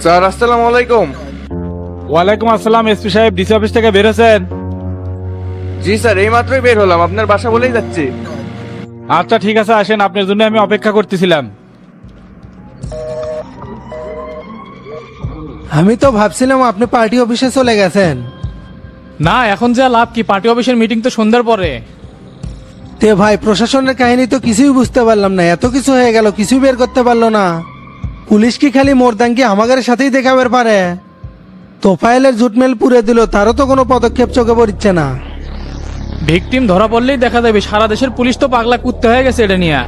Sir আসসালামু আলাইকুম। ওয়ালাইকুম আসসালাম। এসপি সাহেব ডিসি অফিস থেকে বেরোছেন? জি স্যার, এই মাত্রই বের হলাম, আপনার বাসা বলেই যাচ্ছি। আচ্ছা ঠিক আছে, আসেন, আপনার জন্য আমি অপেক্ষা করতেছিলাম। আমি তো ভাবছিলাম আপনি পার্টি অফিসে চলে গেছেন। না, এখন যা লাভ কি, পার্টি অফিসের মিটিং তো সন্ধ্যার পরে। তে ভাই, প্রশাসনের কাহিনী তো কিছুই বুঝতে পারলাম না, এত কিছু হয়ে গেল কিছুই বের করতে পারলো না। পুলিশ কি খালি মোরদাঙ্কি আমাদের সাথেই দেখাবার পারে? তোফায়েলের জুটমেল পুড়ে দিল, তারও তো কোনো পদক্ষেপ চোখে পড়ছে না। ভিকটিম ধরা পড়লেই দেখা যাবে, সারা দেশের পুলিশ তো পাগলা কুত্তে হয়ে গেছে এটা নিয়ে।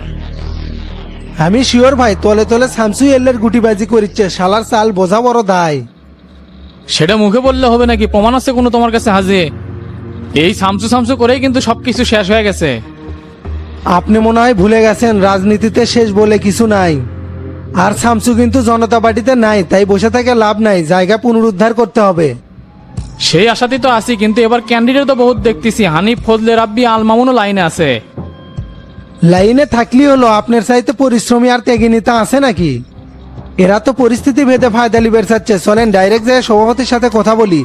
আমি শিওর ভাই, তলে তলে শামসু এল্লের গুটিবাজি করিচ্ছে, শালার চাল বোঝা বড় দায়। সেটা মুখে বললে হবে নাকি? প্রমাণ আছে কোনো তোমার কাছে হাজে? এই সামসু সামসু করেই কিন্তু সবকিছু শেষ হয়ে গেছে। আপনি মনে হয় ভুলে গেছেন, রাজনীতিতে শেষ বলে কিছু নাই। আর শামসু কিন্তু জনতা পার্টিতে নাই, তাই বসে থেকে লাভ নাই, জায়গা পুনরুদ্ধার করতে হবে। সেই আশাতেই তো আছি, কিন্তু এবার ক্যান্ডিডেট তো বহুত দেখতেছি। হানিফ, ফজলে রাব্বি, আল মামুনও লাইনে আছে। লাইনে থাকলি হলো, আপনার চাইতে পরিশ্রমী আর ত্যাগিনীতা আছে নাকি? এরা তো পরিস্থিতি ভেদে ফায়দা লিবের চাচ্ছে। চলেন ডাইরেক্ট যায় সভাপতির সাথে কথা বলি।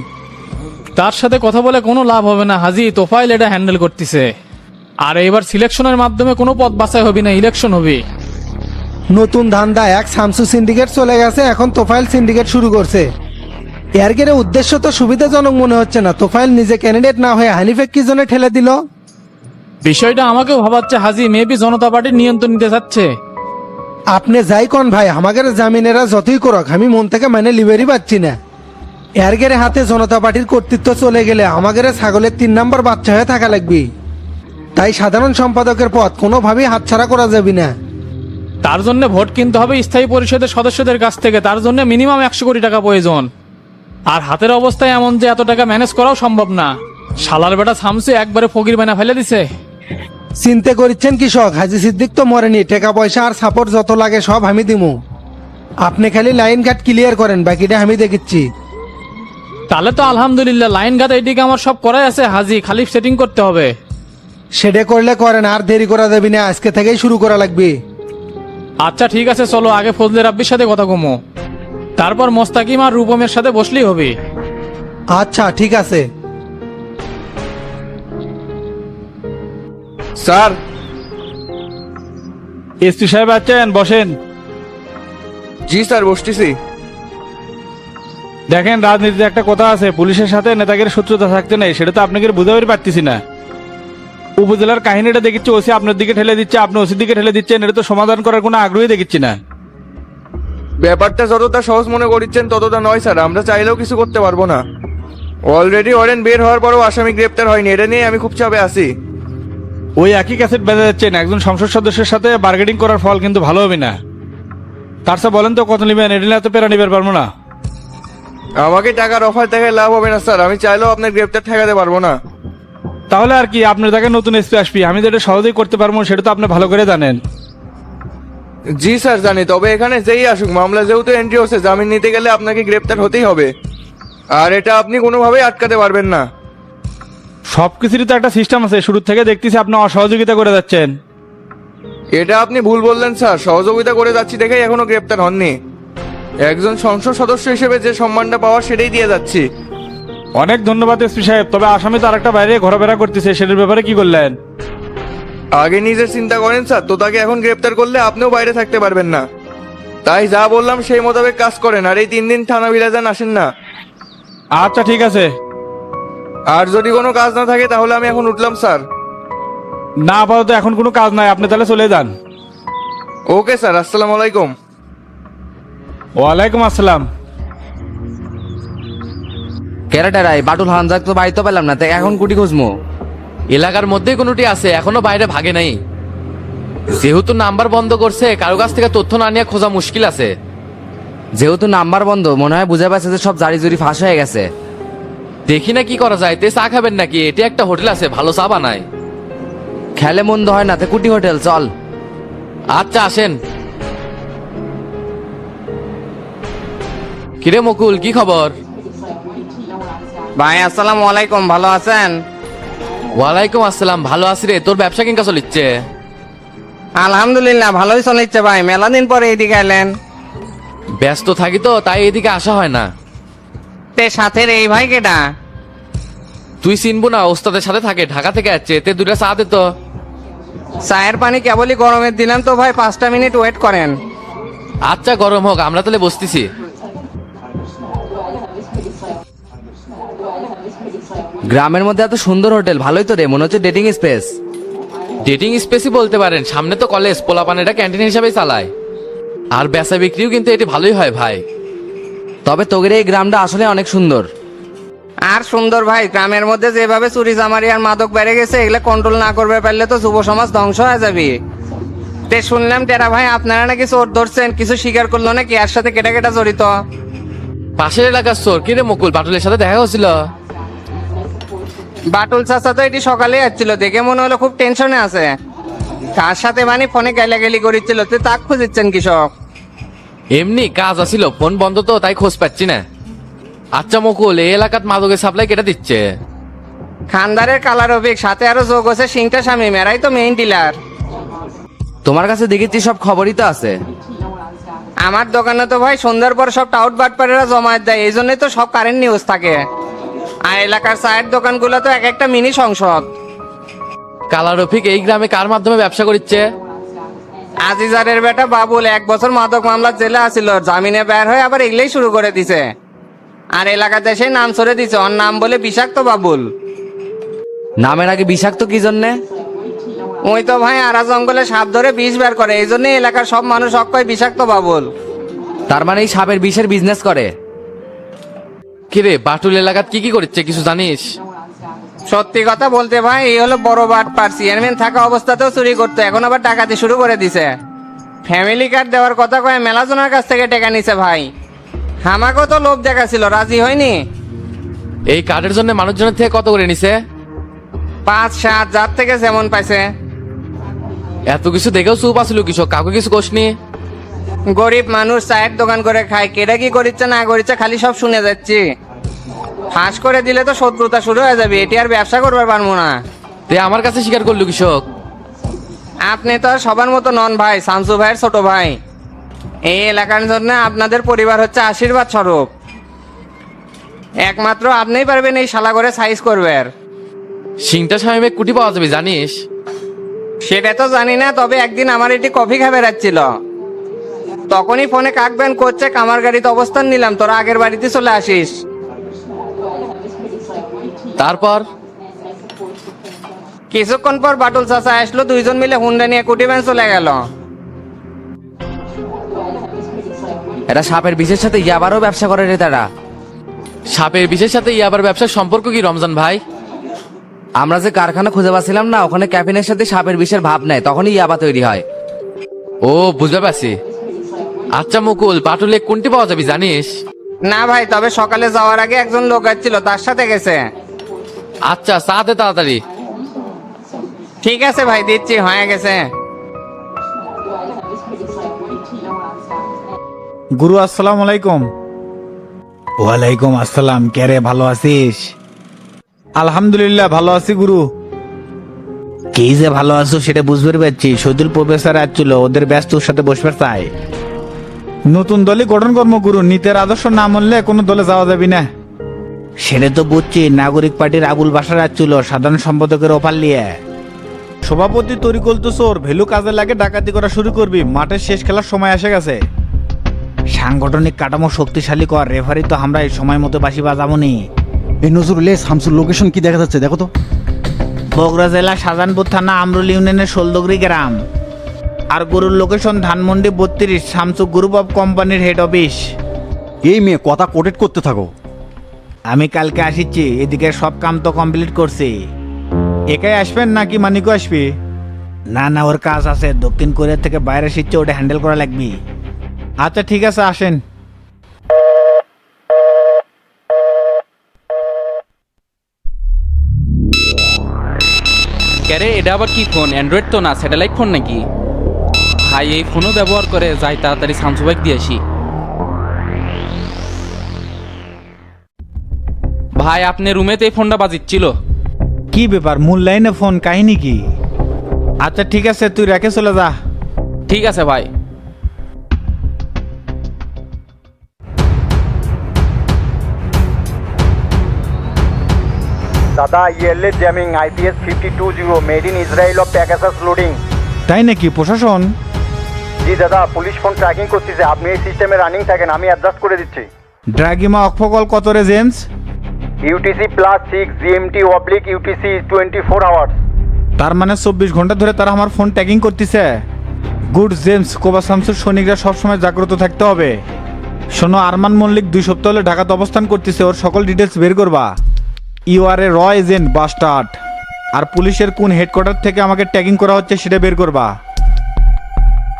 তার সাথে কথা বলে কোনো লাভ হবে না হাজি, তোফাইল এটা হ্যান্ডেল করতেছে। আর এবার সিলেকশনের মাধ্যমে কোনো পদ বাছাই হবে না, ইলেকশন হবে। নতুন ধান্দা, এক শামসু সিন্ডিকেট চলে গেছে, এখন তোফাইল সিন্ডিকেট শুরু করছে। এর গেলে উদ্দেশ্য তো সুবিধাজনক মনে হচ্ছে না। তোফাইল নিজে ক্যান্ডিডেট না হয়ে হানিফেক কি জন্য ঠেলে দিল? বিষয়টা আমাকেও ভাবাচ্ছে হাজি, মেবি জনতা পার্টির নিয়ন্ত্রণ নিতে চাচ্ছে। আপনি যাই কোন ভাই, আমাদের জামিনেরা যতই করক, আমি মন থেকে মানে লিবেরই পাচ্ছি না। এর গেলে হাতে জনতা পার্টির কর্তৃত্ব চলে গেলে আমাদের ছাগলের 3 নম্বর বাচ্চা হয়ে থাকা লাগবে। তাই সাধারণ সম্পাদকের পদ কোনোভাবেই হাতছাড়া করা যাবে না। তার জন্য ভোট কিনতে হবে স্থায়ী পরিষদের সদস্যদের কাছ থেকে, তার জন্য মিনিমাম 100 কোটি টাকা প্রয়োজন। আর হাতের অবস্থায় এমন যে এত টাকা ম্যানেজ করাও সম্ভব না। শালার বেটা শামসু একবারে ফকির বানা ফেলে দিছে। চিন্তা করছেন কৃষক, হাজি সিদ্দিক তো মরেনি, টাকা পয়সা আর সাপোর্ট যত লাগে সব আমি দিমু। আপনি খালি লাইন ঘাট ক্লিয়ার করেন, বাকিটা আমি দেখেছি। তাহলে তো আলহামদুলিল্লাহ, লাইন ঘাট এইদিকে আমার সব করাই আছে হাজি, খালি সেটিং করতে হবে। সেটা করলে করেন, আর দেরি করা যাবে না, আজকে থেকেই শুরু করা লাগবে। আচ্ছা ঠিক আছে, চলো আগে ফজলে রাব্বির সাথে কথা কমো, তারপর মোস্তাকিম আর রূপমের সাথে বসলেই হবে। আচ্ছা ঠিক আছে। স্যার এসপি সাহেব আছেন, বসেন। জি স্যার, বসতেছি। দেখেন, রাজনীতিতে একটা কথা আছে, পুলিশের সাথে নেতাগির শত্রুতা থাকতে নেই, সেটা তো আপনাকে বুঝাতে পারতেছি না। উপজেলার কাহিনীটা দেখিচ্ছি, ওসি আপনার দিকে ঠেলে দিচ্ছে, আপনি ওসির দিকে ঠেলে দিচ্ছেন, এটা তো সমাধান করার কোনো আগ্রহী দেখিচ্ছি না। ব্যাপারটা যতটা সহজ মনে করছেন ততটা নয় স্যার, আমরা চাইলেও কিছু করতে পারবো না। অলরেডি ওয়ারেন্ট বের হওয়ার পরও আসামি গ্রেপ্তার হয়নি, এটা নিয়ে আমি খুব চাপে আছি। ওই একই ক্যাসেট বেঁধে যাচ্ছেন, একজন সংসদ সদস্যের সাথে বার্গেনিং করার ফল কিন্তু ভালো হবে না। তার সাথে বলেন তো কত নেবেন, এটা এত পেরা নিবার পারবো না। আমাকে টাকার অফার দেখায় লাভ হবে না স্যার, আমি চাইলেও আপনার গ্রেপ্তার ঠেকাতে পারবো না। তাহলে আর কি, আপনার দেখেন নতুন এসপি আসবি, আমি যেটা সহজেই করতে পারবো সেটা তো আপনি ভালো করে জানেন। জি স্যার জানি, তবে এখানে যেই আসুক, মামলা যেহেতু এন্ট্রি হচ্ছে, জামিন নিতে গেলে আপনাকে গ্রেপ্তার হতেই হবে, আর এটা আপনি কোনোভাবেই আটকাতে পারবেন না। সবকিছুরই তো একটা সিস্টেম আছে, শুরু থেকে দেখতেছি আপনি অসহযোগিতা করে যাচ্ছেন। এটা আপনি ভুল বললেন স্যার, সহযোগিতা করে যাচ্ছি দেখেই এখনো গ্রেপ্তার হননি। একজন সংসদ সদস্য হিসেবে যে সম্মানটা পাওয়ার সেটাই দিয়ে যাচ্ছি। অনেক ধন্যবাদ এসপি সাহেব, তবে আসামি তো আরেকটা বাইরে ঘোরাফেরা করতেছে, সেটার ব্যাপারে কি করলেন? আগে নিজের চিন্তা করেন স্যার, তো তাকে এখন গ্রেপ্তার করলে আপনিও বাইরে থাকতে পারবেন না। তাই যা বললাম সেই মোতাবেক কাজ করেন, আর এই 3 দিন থানা বিলাজান আসেন না। আচ্ছা ঠিক আছে। আর যদি কোনো কাজ না থাকে তাহলে আমি এখন উঠলাম স্যার। না, আপাতত এখন কোনো কাজ নাই, আপনি তাহলে চলে যান। ওকে স্যার, আসসালামু আলাইকুম। ওয়ালাইকুম আসসালাম। ক্যারেটারাই বাটুল হানজাক তো বাড়িতে পেলাম না, তাই এখন কুটি খুঁজমো। এলাকার মধ্যেই কোনোটি আছে, এখনো বাইরে ভাগে নাই। যেহেতু নাম্বার বন্ধ করছে, কারো কাছ থেকে তথ্য না নিয়ে খোঁজা মুশকিল আছে। যেহেতু নাম্বার বন্ধ, মনে হয় বুঝে পাচ্ছে যে সব জারি জুরি ফাঁস হয়ে গেছে। দেখি না কি করা যায়। তে চা খাবেন নাকি? এটি একটা হোটেল আছে, ভালো চা বানায়। খেলে মন্দ হয় না, তে কুটি হোটেল চল। আচ্ছা আসেন। কিরে মুকুল, কি খবর? ভাই আসসালামু আলাইকুম, ভালো আছেন? ওয়ালাইকুম আসসালাম, ভালো আছি রে। তোর ব্যবসা কেঙ্কা চলিচ্ছে? আলহামদুলিল্লাহ ভালোই চলিচ্ছে ভাই, মেলা দিন পরে এইদিকে এলেন। ব্যস্ত থাকি তো তাই এদিকে আসা হয় না। তে সাথের এই ভাই কেডা? তুই চিনবো না, ওস্তাদের সাথে থাকে, ঢাকা থেকে আসছে। তে দুটা চা দে তো। চায়ের পানি কেবলই গরমের দিলাম তো ভাই, 5টা মিনিট ওয়েট করেন। আচ্ছা গরম হোক, আমরা তাহলে বসতেছি। গ্রামের মধ্যে এত সুন্দর হোটেল, ভালোই তো রে, মনে হচ্ছে ডেটিং স্পেস। ডেটিং স্পেসই বলতে পারেন, সামনে তো কলেজ, পোলাপান এটা ক্যান্টিন হিসাবেই চালায়। আর বেচা বিক্রিও কিন্তু এটি ভালোই হয় ভাই। তবে তোদের এই গ্রামটা আসলে অনেক সুন্দর। আর সুন্দর ভাই, গ্রামের মধ্যে যেভাবে চুরি চামারি আর মাদক বেড়ে গেছে, এগুলো কন্ট্রোল না করবে পারলে তো যুব সমাজ ধ্বংস হয়ে যাবে। তে শুনলাম টেরা ভাই আপনারা নাকি চোর ধরছেন, কিছু স্বীকার করলো নাকি? এর সাথে কেটা কেটা জড়িত? পাশের এলাকার চোর। কিরে মুকুল, বাটুলের সাথে দেখা হচ্ছিল? বাটুল চাচা তো এটি সকালে আসছিল, দেখে মনে হলো খুব টেনশনে আছে। কার সাথে মানে ফোনে গালাগালি করেছিল, তুই তাক খুঁজিচ্ছেন কৃষক? এমনি কাজ আছিল, ফোন বন্ধ তো তাই খোঁজ পাচ্ছি না। আচ্ছা মুকুল, এই এলাকাত মাদকের সাপ্লাই কেটে দিচ্ছে? খানদারের কালার অভিক, সাথে আরো যোগ আছে সিংটা স্বামী, মেরাই তো মেইন ডিলার। তোমার কাছে দেখেছি সব খবরই তো আছে। আমার দোকানে তো ভাই সন্ধ্যার পর সব টাউট বাটপারেরা জমায়েত দেয়, এই জন্যই তো সব কারেন্ট নিউজ থাকে। আর এলাকার চায়ের দোকানগুলো তো এক একটা মিনি সংসদ। কালা রফিক এই গ্রামে কার মাধ্যমে ব্যবসা করছে? আজিজারের বেটা বাবুল 1 বছর মাদক মামলার জেলে আছিল, জামিনে বের হয়ে আবার এগুলোই শুরু করে দিছে। আর এলাকাতে সেই নাম ছড়ে দিছে, ওর নাম বলে বিষাক্ত বাবুল। নামের আগে বিষাক্ত কি জন্যে? ওই তো ভাই আরা জঙ্গলে সাপ ধরে বিষ বের করে, এই জন্য এলাকার সব মানুষ অক্ষয় বিষাক্ত বাবুল। তার মানে এই সাপের বিষের বিজনেস করে। কিরে বাটুল এলাকাত কি কি করছে কিছু জানিস? সত্যি কথা বলতে ভাই, এই হলো বড় বাটপার, চেয়ারম্যান থাকা অবস্থাতেও চুরি করতো, এখন আবার ডাকাতি শুরু করে দিছে। ফ্যামিলি কার্ড দেওয়ার কথা কয়ে মেলাজনের কাছ থেকে টাকা নিছে ভাই। আমাকেও তো লোভ দেখাছিল, রাজি হয়নি। এই কার্ডের জন্য মানুষজনের থেকে কত করে নিছে? 5-7 যার থেকে যেমন পাইছে। এত কিছু দেখেও চুপ আসিল কৃষক, কাউকে কিছু কোসনি? গরিব মানুষ চায়ের দোকান করে খায়, কেটা কি করিচ্ছে না করিচ্ছে খালি সব শুনে যাচ্ছি। ফাঁস করে দিলে তো শত্রুতা শুরু হয়ে যাবে, এটি আর ব্যবসা করবার পারবো না। তে আমার কাছে স্বীকার করলো কৃষক? আপনি তো আর সবার মতো নন ভাই, শামসু ভাইয়ের ছোট ভাই। এই এলাকার জন্য আপনাদের পরিবার হচ্ছে আশীর্বাদ স্বরূপ। একমাত্র আপনিই পারবেন এই শালা করে সাইজ করবার। সিংটা স্বামী কুটি পাওয়া যাবে জানিস? সেটা তো জানি না, তবে একদিন আমার এটি কফি খাবে রাখছিল, তখনই ফোনে কাক ব্যান করছে, কামার গাড়িতে অবস্থান নিলাম, তোরা আগের বাড়িতে চলে আসিস। তারপর কিছুক্ষণ পর বাটুল চাচা আসলো, দুইজন মিলে হুন্ডা নিয়ে কুটি ভ্যান চলে গেল। এটা সাপের বিষের সাথে ইয়াবারও ব্যবসা করে রে তারা। সাপের বিষের সাথে ইয়াবার ব্যবসার সম্পর্ক কি রমজান ভাই? আমরা যে কারখানা খুঁজে পাচ্ছিলাম না, ওখানে ক্যাফিনের সাথে সাপের বিষের ভাব নেয়, তখনই ইয়াবা তৈরি হয়। ও বুঝতে পারছি। আচ্ছা মুকুল, বাটুলে কোনটি পাওয়া যাবে জানিস? না ভাই, তবে সকালে যাওয়ার আগে একজন লোক আসছিল, তার সাথে গেছে। আচ্ছা চা দে তাড়াতাড়ি। ঠিক আছে ভাই, দিচ্ছি, হয়ে গেছে। গুরু আসসালামু আলাইকুম। ওয়ালাইকুম আসসালাম। কে রে, ভালো আছিস? আলহামদুলিল্লাহ ভালো আছি গুরু। কি যে ভালো আছো সেটা বুঝতে পারছি। শহীদুল প্রফেসর আসছিল, ওদের ব্যস্ত সাথে বসবে চাই। নতুন দলই গঠন কর্ম গুরু, নীতের আদর্শ না মানলে কোনো দলে যাওয়া যাবে না। সেটা তো বুঝছি। নাগরিক পার্টির আবুল বাসার আসছিল, সাধারণ সম্পাদকের অফার নিয়ে। সভাপতি তরিকুল তো চোর, ভ্যালু কাজে লাগে ডাকাতি করা শুরু করবি। মাঠের শেষ খেলার সময় এসে গেছে। সাংগঠনিক কাঠামো শক্তিশালী কর, রেফারি তো আমরা এই সময় মতো বাসি বাজাবনি। এই নজরুলে শামসুর লোকেশন কি দেখা যাচ্ছে দেখো তো। বগুড়া জেলা শাহজাহানপুর থানা আমরুল ইউনিয়নের ১৬ গ্রাম। আর গরুর location Dhanmondi ৩২, Shamsu group of কোম্পানির হেড অফিস। এই মেয়ে কথা কোটেট করতে থাকো। আমি কালকে আসিচ্ছি, এদিকে সব কাম তো কমপ্লিট করছি। একাই আসবেন নাকি মানিকও আসবি? না না, ওর কাজ আছে, দক্ষিণ কোরিয়া থেকে বাইরে এসেছে, ওটা হ্যান্ডেল করা লাগবে। আচ্ছা ঠিক আছে, আসেন। ক্যারে, এটা আবার কি ফোন? অ্যান্ড্রয়েড তো না, স্যাটেলাইট ফোন নাকি? ভাই এই ফোনও ব্যবহার করে, যাই তাড়াতাড়ি শামসু ভাইকে দিয়ে আসি। ভাই আপনি রুমেতে এই ফোনটা বাজিচ্ছিল। কি ব্যাপার, মূল লাইনে ফোন, কাহিনী কি? আচ্ছা ঠিক আছে, তুই রেখে চলে যা। ঠিক আছে ভাই। দাদা early jamming IPS 520 made in Israel of packages loading. তাই নাকি প্রশাসন? জি দাদা, পুলিশ ফোন ট্র্যাকিং করতেছে, আপনি এই সিস্টেমে রানিং থাকেন, আমি অ্যাডজাস্ট করে দিচ্ছি। ড্রাগিমা অক্ষকল কত রে জেমস? UTC+6 GMT/UTC 24 hours. তার মানে 24 ঘন্টা ধরে তারা আমার ফোন ট্যাগিং করতেছে। গুড জেমস, কোবা শামসুর সৈনিকরা সবসময় জাগ্রত থাকতে হবে। শোনো, আরমান মল্লিক 2 সপ্তাহ হলে ঢাকাতে অবস্থান করতেছে, ওর সকল ডিটেলস বের করবা। ইউ আর এ র এজেন্ট বাস্টার্ড। আর পুলিশের কোন হেডকোয়ার্টার থেকে আমাকে ট্যাগিং করা হচ্ছে সেটা বের করবা।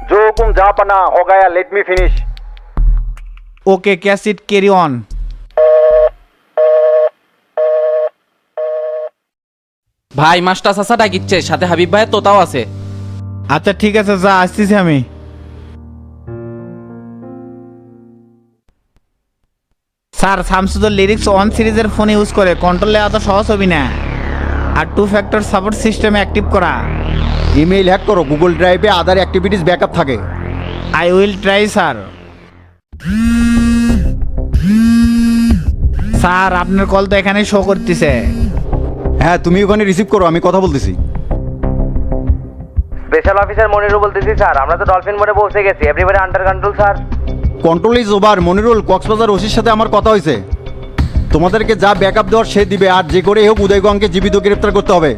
जो हुकुम जहाँ पना हो गया, let me finish. Okay, cash it, carry on. ভাই মাস্টার চাচা ডাকিচ্ছে, সাথে হাবিব ভাইয়ের তোতাও আছে। আচ্ছা ঠিক আছে, যা আসতেছি আমি। স্যার, শামসুদুল লিরিক্স 1 সিরিজের ফোন ইউজ করে কন্ট্রোলে এত সহজ হবি না। আর 2 ফ্যাক্টর সাপোর্ট সিস্টেম অ্যাক্টিভ করা। ইমেইল হ্যাক করো, গুগল ড্রাইভে আদার অ্যাক্টিভিটিস ব্যাকআপ থাকে। I will try sir. Sir, আপনার কল তো এখানে শো করতেছে। হ্যাঁ, তুমি ওখানে রিসিভ করো, আমি কথা বলতেছি। স্পেশাল অফিসার মনিরও বলতেছি স্যার, আমরা তো ডলফিন মোড়ে পৌঁছে গেছি, everybody under control sir. Control is over. Monirul, Cox's Bazar ওসির সাথে আমার কথা হয়েছে, তোমাদেরকে যা ব্যাকআপ দেওয়ার সে দিবে, আর যে করে হোক উদয়গঙ্গকে জীবিত গ্রেপ্তার করতে হবে।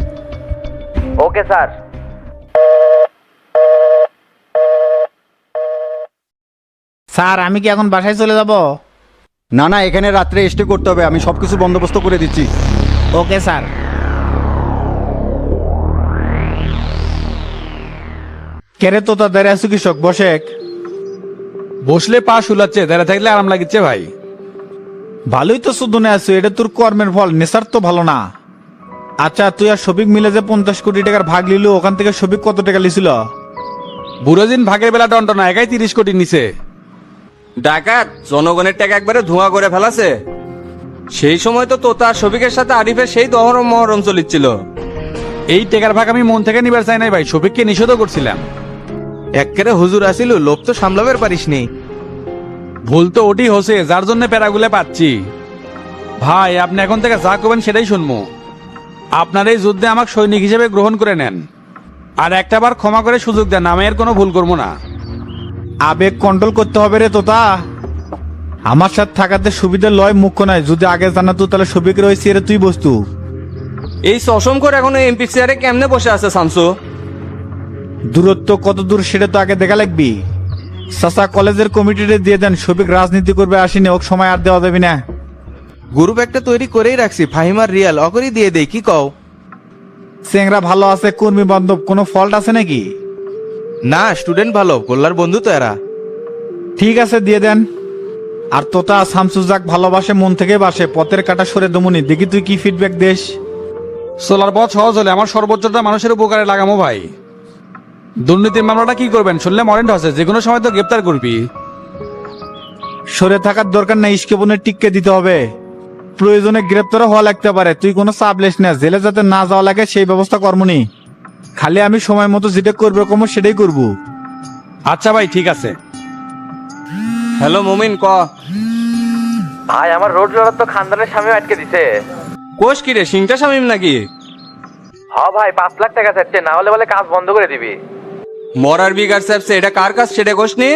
Okay sir. স্যার, আমি কি এখন বাসায় চলে যাব? না না, এখানে রাত্রে স্টে করতে হবে, আমি সব কিছু বন্দোবস্ত করে দিচ্ছি। Okay sir. কেরে তো তাদের আছো কৃষক বসেক? বসলে পা শুলাচ্ছে, দাঁড়া থাকলে আরাম লাগিচ্ছে ভাই। ভালোই তো সুদনে আছো, এটা তোর কর্মের ফল, নেশার তো ভালো না। আচ্ছা, তুই আর শফিক মিলে যে 50 কোটি টাকার ভাগ লিলু, ওখান থেকে শফিক কত টাকা লিছিল? বুড়োদিন ভাগের বেলা টন্টনা একাই 30 কোটি নিছে। ডাকাত জনগণের টাকা একবারে ধোঁয়া করে ফেলাছে। সেই সময় তো তোতা শফিকের সাথে আরিফের সেই দহরম মহরম চলিচ্ছিল। এই টেকার ভাগ আমি মন থেকে নিবার চাই নাই ভাই, শফিককে নিষেধও করছিলাম। একেবারে হুজুর আসিল, লোভ তো সামলাবার পারিস নি। ভুল তো ওটি হচ্ছে, যার জন্য প্যারাগুলে পাচ্ছি। ভাই, আপনি এখন থেকে যা করবেন সেটাই শুনবো। আপনার এই যুদ্ধে আমাকে সৈনিক হিসেবে গ্রহণ করে নেন, আর একটাবার ক্ষমা করে সুযোগ দেন, আমি এর কোনো ভুল করবো না। আবেগ কন্ট্রোল করতে হবে রে তোতা। আমার সাথে থাকাতে সুবিধা লয় মুখ্য নয়, যদি আগে জানাতো তাহলে শফিক রয়েছে রে তুই বস্তু। এই সসম করে এখন এমপি চেয়ারে কেমনে বসে আছে শামসু? দূরত্ব কত দূর সেটা তো আগে দেখা লাগবি। চাচা, কলেজের কমিটিতে দিয়ে দেন, শফিক রাজনীতি করবে আসেনি, ওক সময় আর দেওয়া যাবি না। গ্রুপ একটা তৈরি করেই রাখছি, ফাহিমার রিয়াল অকরি দিয়ে দেই, কি কও? চেংরা ভালো আছে, কর্মী বান্ধব, কোনো ফল্ট আছে নাকি? না, স্টুডেন্ট ভালো, গোল্লার বন্ধু তো এরা। ঠিক আছে, দিয়ে দেন। আর তোতা, শামসুজাক ভালোবাসে, মন থেকে বাসে, পথের কাটা সরে দমনি, দেখি তুই কি ফিডব্যাক দেশ। সোলার পথ সহজ হলে আমার সর্বোচ্চটা মানুষের উপকারে লাগামো ভাই। দুর্নীতির মামলাটা কি করবেন শুনলে মরেন্ট আছে, যে কোনো সময় তো গ্রেপ্তার করবি। সরে থাকার দরকার নাই, ইস্কেবনের টিককে দিতে হবে। প্রয়োজনে গ্রেপ্তারও হওয়া লাগতে পারে, তুই কোনো চাপ লেস না, জেলে যাতে না যাওয়া লাগে সেই ব্যবস্থা কর্মনি। খালি আমি সময় মতো যেটা করবে কমো সেটাই করবো। আচ্ছা ভাই, ঠিক আছে। হ্যালো মুমিন, ক। ভাই, আমার রোড রোলার তো খানদানের স্বামী আটকে দিছে। কোষ কি রে, সিংটা শামিম নাকি? হ্যাঁ ভাই, 5 লাখ টাকা চাচ্ছে, না হলে বলে কাজ বন্ধ করে দিবি। মরার বিগার সাহেব, এটা কার কাজ সেটা কোষ নি?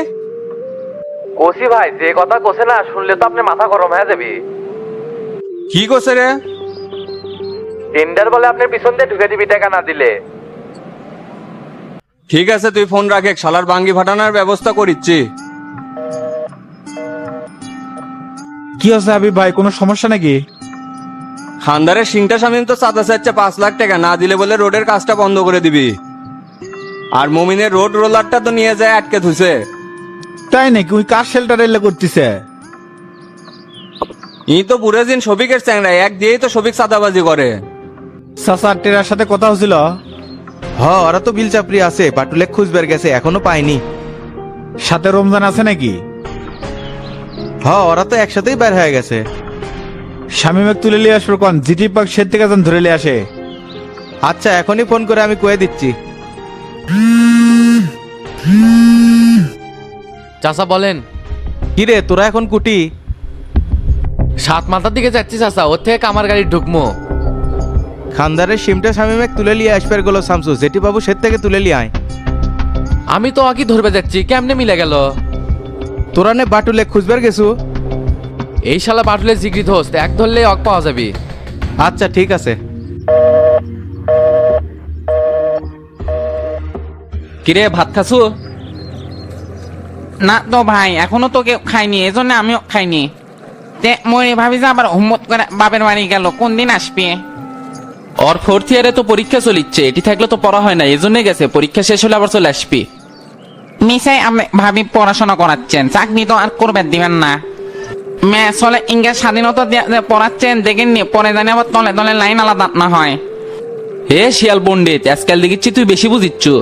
কোসি ভাই, যে কথা কোসে না শুনলে তো আপনি মাথা গরম হয়ে যাবি। কি কোসে রে? টেন্ডার বলে আপনার পিছন দিয়ে ঢুকে দিবি টাকা না দিলে। ঠিক আছে, তুই ফোন রাখে, শালার বাঙ্গি ফাটানোর ব্যবস্থা করিচ্ছি। কি হচ্ছে হাবিব ভাই, কোনো সমস্যা নাকি? খানদারের সিংটা শামিম তো চাঁদা চাচ্ছে 5 লাখ টাকা, না দিলে বলে রোডের কাজটা বন্ধ করে দিবি। আর মমিনের রোড রোলারটা তো নিয়ে যায় আটকে থুছে। তাই নাকি? ওই কার শেল্টার এলে করতেছে? ই তো বুড়েদিন শফিকের চ্যাংরা, এক দিয়েই তো শফিক সাদাবাজি করে। চাচা, টেরার সাথে কথা হয়েছিল? ওরা তো বিল চাপড়ি আছে, পাটুলে খুঁজবার গেছে, এখনো পাইনি। সাথে রমজান আছে নাকি? ওরা তো একসাথেই বের হয়ে গেছে। শামিমেক তুলে নিয়ে আসবো কোন, জিটি পাক সে থেকে যেন ধরে নিয়ে আসে। আচ্ছা, এখনই ফোন করে আমি কয়ে দিচ্ছি। চাচা বলেন। কি রে, তোরা এখন কুটি? 7 মাথার দিকে যাচ্ছি চাচা, ওর থেকে আমার গাড়ি ঢুকমো। খানদারের সিমটা শামিমেক তুলে নিয়ে আসবার গেল শামসু, যেটি পাবো সে থেকে তুলে নিয়ে আয়। আমি তো আগে ধরবে যাচ্ছি, কেমনে মিলে গেল? তোরা নে বাটুলে খুঁজবার গেছু? এই শালা বাটুলের জিগরি দোস্ত, এক ধরলে অক পাওয়া যাবে। আচ্ছা ঠিক আছে। কিরে ভাত খাসু? না তো ভাই, এখনো তোকে খাইনি, এজন্য আমিও খাইনি। তে মই ভাবি যে আবার হোমওয়ার্ক করে বাপের বাড়ি গেল, কোন দিন আসবে? ওর 4th ইয়ারে তো পরীক্ষা চলিচ্ছে, এটি থাকলে তো পড়া হয় না, এজন্যই গেছে। পরীক্ষা শেষ হলে আবার চলে আসবি। মিসাই আপনি ভাবি পড়াশোনা করাচ্ছেন, চাকরি তো আর করবে দিবেন না। মেয়ে চলে ইংরেজ স্বাধীনতা দিয়ে যে পড়াচ্ছেন, দেখেননি পরে জানি আবার তলে তলে লাইন আলাদা না হয়। হে শিয়াল পণ্ডিত, আজকাল দেখিচ্ছি তুই বেশি বুঝিচ্ছু।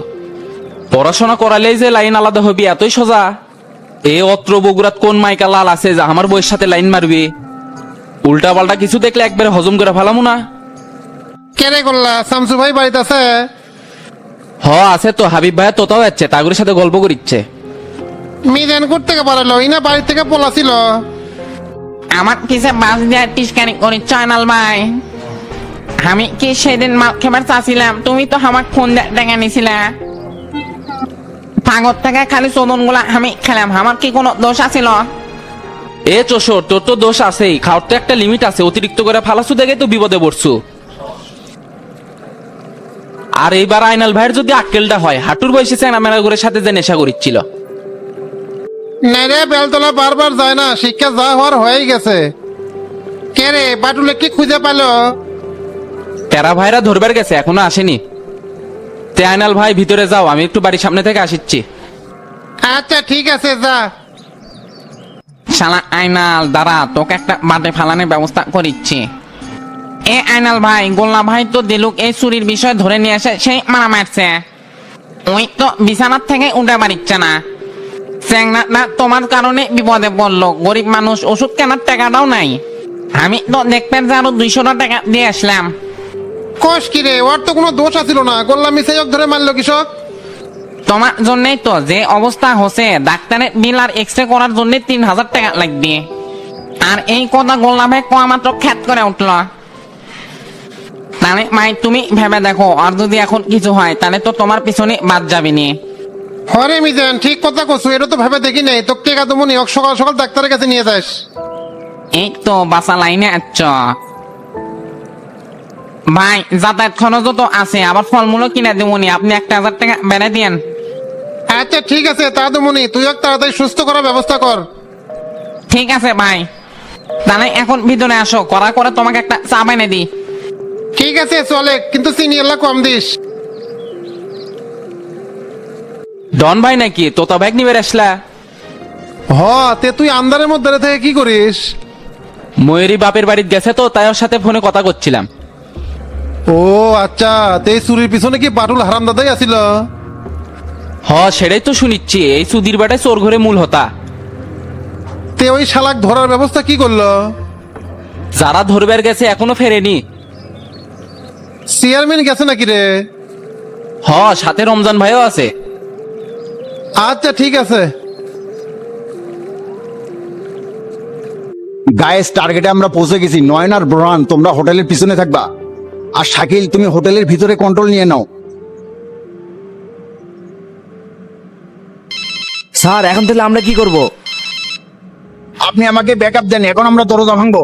পড়াশোনা করালেই যে লাইন আলাদা হবি এতই সোজা? এ অত্র বগুড়াত কোন মাইকা লাল আছে যা আমার বইয়ের সাথে লাইন মারবি? উল্টা পাল্টা কিছু দেখলে একবারে হজম করে ফেলামু না। কেরে করলা? শামসু ভাই বাড়িতে আছে? হ আছে তো, হাবিব ভাইয়া তোতাও যাচ্ছে, তাগুরের সাথে গল্প করিচ্ছে। মিজান করতে পারলো ইনা বাড়ি থেকে পলাছিল। আমার কিসে বাস দিয়ে টিসকানি করি চয়নাল ভাই? আমি কি সেদিন মাল খেবার চাচ্ছিলাম, তুমি তো আমার ফোন দেখা নিছিলা। পাগর থেকে খালি চোদন গুলা আমি খেলাম, আমার কি কোনো দোষ আছিল? এ চোষর, তোর তো দোষ আছেই, খাওয়ার তো একটা লিমিট আছে, অতিরিক্ত করে ফালাসু দেখে তো বিপদে পড়ছু। আর এইবার আইনাল ভাইয়ের যদি আক্কেলটা হয়, হাঁটুর বয়সে চেনা মেনাগুরের সাথে যে নেশা করিচ্ছিল। না রে, বেলতলা বারবার যায় না, শিক্ষা যা হওয়ার হয়েই গেছে। কে রে, বাটুলে কি খুঁজে পেলো? তেরা ভাইরা ধরবার গেছে, এখনো আসেনি। তে আইনাল ভাই ভিতরে যাও, আমি একটু বাড়ির সামনে থেকে আসিচ্ছি। আচ্ছা ঠিক আছে, যা। শালা আইনাল, দাঁড়া, তোকে একটা বাটে ফালানোর ব্যবস্থা করিচ্ছি। এ আইনাল ভাই, গোল্লা ভাই তো দিলুক এই চুরির বিষয় ধরে নিয়ে এসে সেই মারা মারছে। ওই তো বিছানার থেকে উঠে পারিচ্ছে না। চেংনা তোমার কারণে বিপদে পড়লো, গরিব মানুষ, ওষুধ কেনার টাকাটাও নাই। আমি তো দেখতেন যে আরো 200 টাকা দিয়ে আসলাম। কোষ কি রে, ওর তো কোনো দোষ আছিল না, গোল্লা মিসাইক ধরে মারলো কৃষক। তোমার জন্যই তো যে অবস্থা হচ্ছে, ডাক্তারের বিল আর এক্স রে করার জন্য 3000 টাকা লাগবে। আর এই কথা গোল্লা ভাই কোয়া মাত্র খ্যাত করে উঠল। তাহলে মাই তুমি ভেবে দেখো, আর যদি এখন কিছু হয় তাহলে তো তোমার পিছনে বাদ যাবে নি। হরে মিজান, ঠিক কথা কছু, এটা তো ভেবে দেখি নাই। তোকে কে তুমি সকাল সকাল ডাক্তারের কাছে নিয়ে যাস? এই তো বাসা লাইনে আচ্ছ ভাই, যাতায়াত খরচও তো আছে, আবার ফলমূলও কিনে দেবনি, আপনি 1000 টাকা বেড়ে দিয়েন। আচ্ছা ঠিক আছে, তা তুমি তুই তাড়াতাড়ি সুস্থ করার ব্যবস্থা কর। ঠিক আছে ভাই, তাহলে এখন ভিতরে আসো, করা করে তোমাকে একটা চা বানিয়ে দিই। ঠিক আছে চলে, কিন্তু চিনি এলা কম দিস। ডন ভাই নাকি? তোতা ব্যাগ নিবে আসলা? হ, তে তুই আন্ধারের মধ্যে থেকে কি করিস? ময়ূরী বাপের বাড়িতে গেছে তো, তাই ওর সাথে ফোনে কথা করছিলাম। ও আচ্ছা, তে চুরির পিছনে কি বাটুল হারাম দাদাই আছিল? হ সেটাই তো শুনিচ্ছি, এই সুধীর বেটায় চোর ঘরে মূল হতা। তে ওই শালাক ধরার ব্যবস্থা কি করলো? যারা ধরবার গেছে এখনো ফেরেনি। চেয়ারম্যান গেছে নাকি রে? হ, সাথে রমজান ভাইও আছে। আচ্ছা ঠিক আছে। গায়েস, টার্গেটে আমরা পৌঁছে গেছি। নয়ন আর ব্রান তোমরা হোটেলের পিছনে থাকবা, আর শাকিল তুমি হোটেলের ভিতরে কন্ট্রোল নিয়ে নাও। স্যার এখন তাহলে আমরা কি করব? আপনি আমাকে ব্যাকআপ দেন, এখন আমরা দরজা ভাঙবো।